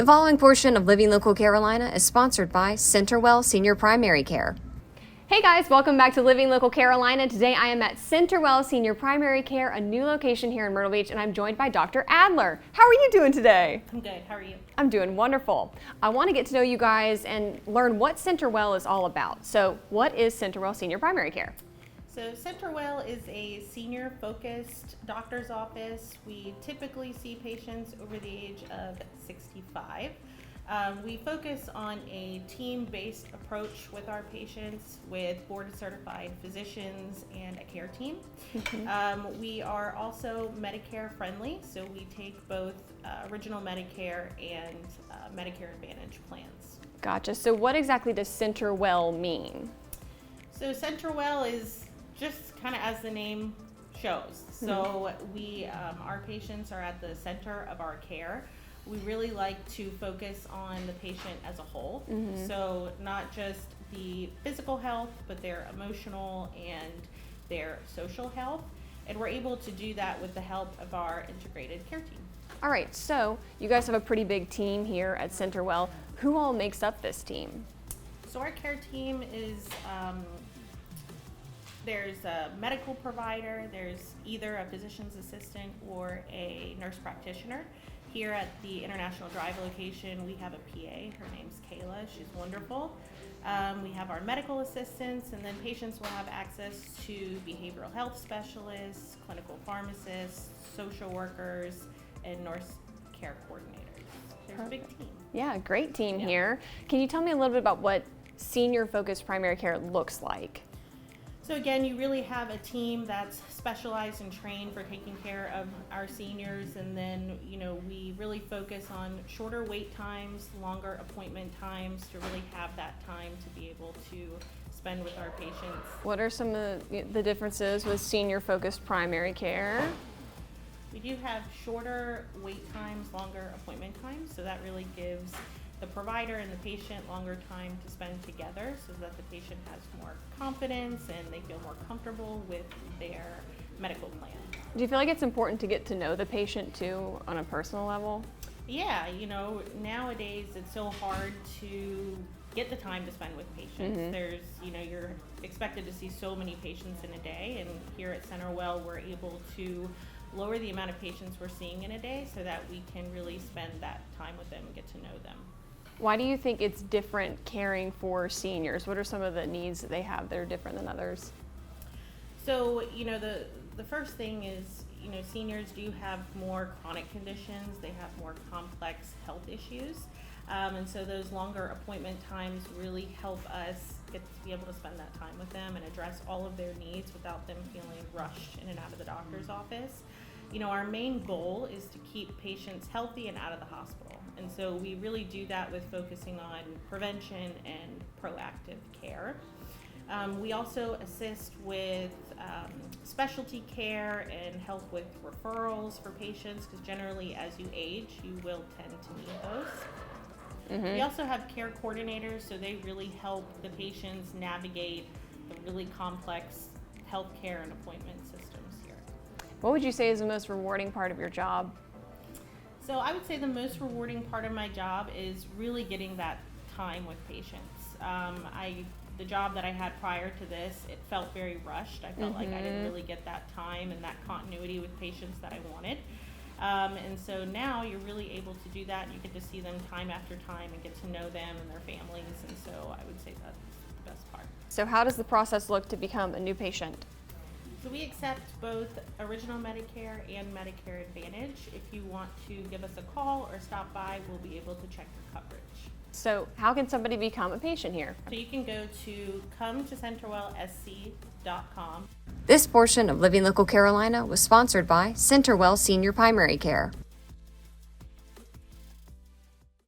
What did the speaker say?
The following portion of Living Local Carolina is sponsored by CenterWell Senior Primary Care. Hey guys, welcome back to Living Local Carolina. Today I am at CenterWell Senior Primary Care, a new location here in Myrtle Beach, and I'm joined by Dr. Adler. How are you doing today? I'm good. How are you? I'm doing wonderful. I want to get to know you guys and learn what CenterWell is all about. So what is CenterWell Senior Primary Care? So CenterWell is a senior-focused doctor's office. We typically see patients over the age of 65. We focus on a team-based approach with our patients with board-certified physicians and a care team. We are also Medicare friendly, so we take both original Medicare and Medicare Advantage plans. Gotcha. So what exactly does CenterWell mean? So CenterWell is just kind of as the name shows. So our patients are at the center of our care. We really like to focus on the patient as a whole. So not just the physical health, but their emotional and their social health. And we're able to do that with the help of our integrated care team. All right, so you guys have a pretty big team here at CenterWell. Who all makes up this team? So our care team is, there's a medical provider, there's either a physician's assistant or a nurse practitioner. Here at the International Drive location, we have a PA. Her name's Kayla. She's wonderful. We have our medical assistants, and then patients will have access to behavioral health specialists, clinical pharmacists, social workers, and nurse care coordinators. There's a big team. Yeah, great team here. Can you tell me a little bit about what senior-focused primary care looks like? So again, you really have a team that's specialized and trained for taking care of our seniors, and then we really focus on shorter wait times, longer appointment times to really have that time to be able to spend with our patients. What are some of the differences with senior-focused primary care? We do have shorter wait times, longer appointment times, so that really gives the provider and the patient longer time to spend together so that the patient has more confidence and they feel more comfortable with their medical plan. Do you feel like it's important to get to know the patient too on a personal level? Yeah, nowadays it's so hard to get the time to spend with patients. There's, you're expected to see so many patients in a day, and here at CenterWell we're able to lower the amount of patients we're seeing in a day so that we can really spend that time with them and get to know them. Why do you think it's different caring for seniors? What are some of the needs that they have that are different than others? So, the first thing is, seniors do have more chronic conditions. They have more complex health issues. And so those longer appointment times really help us get to be able to spend that time with them and address all of their needs without them feeling rushed in and out of the doctor's office. Our main goal is to keep patients healthy and out of the hospital. And so we really do that with focusing on prevention and proactive care. We also assist with specialty care and help with referrals for patients, because generally as you age, you will tend to need those. We also have care coordinators, so they really help the patients navigate the really complex healthcare and appointment systems here. What would you say is the most rewarding part of your job? So I would say the most rewarding part of my job is really getting that time with patients. The job that I had prior to this, it felt very rushed. I felt like I didn't really get that time and that continuity with patients that I wanted. And so now you're really able to do that. You get to see them time after time and get to know them and their families. And so I would say that's the best part. So how does the process look to become a new patient? So we accept both original Medicare and Medicare Advantage. If you want to give us a call or stop by, we'll be able to check your coverage. So how can somebody become a patient here? So you can go to cometocentrawellsc.com. This portion of Living Local Carolina was sponsored by CenterWell Senior Primary Care.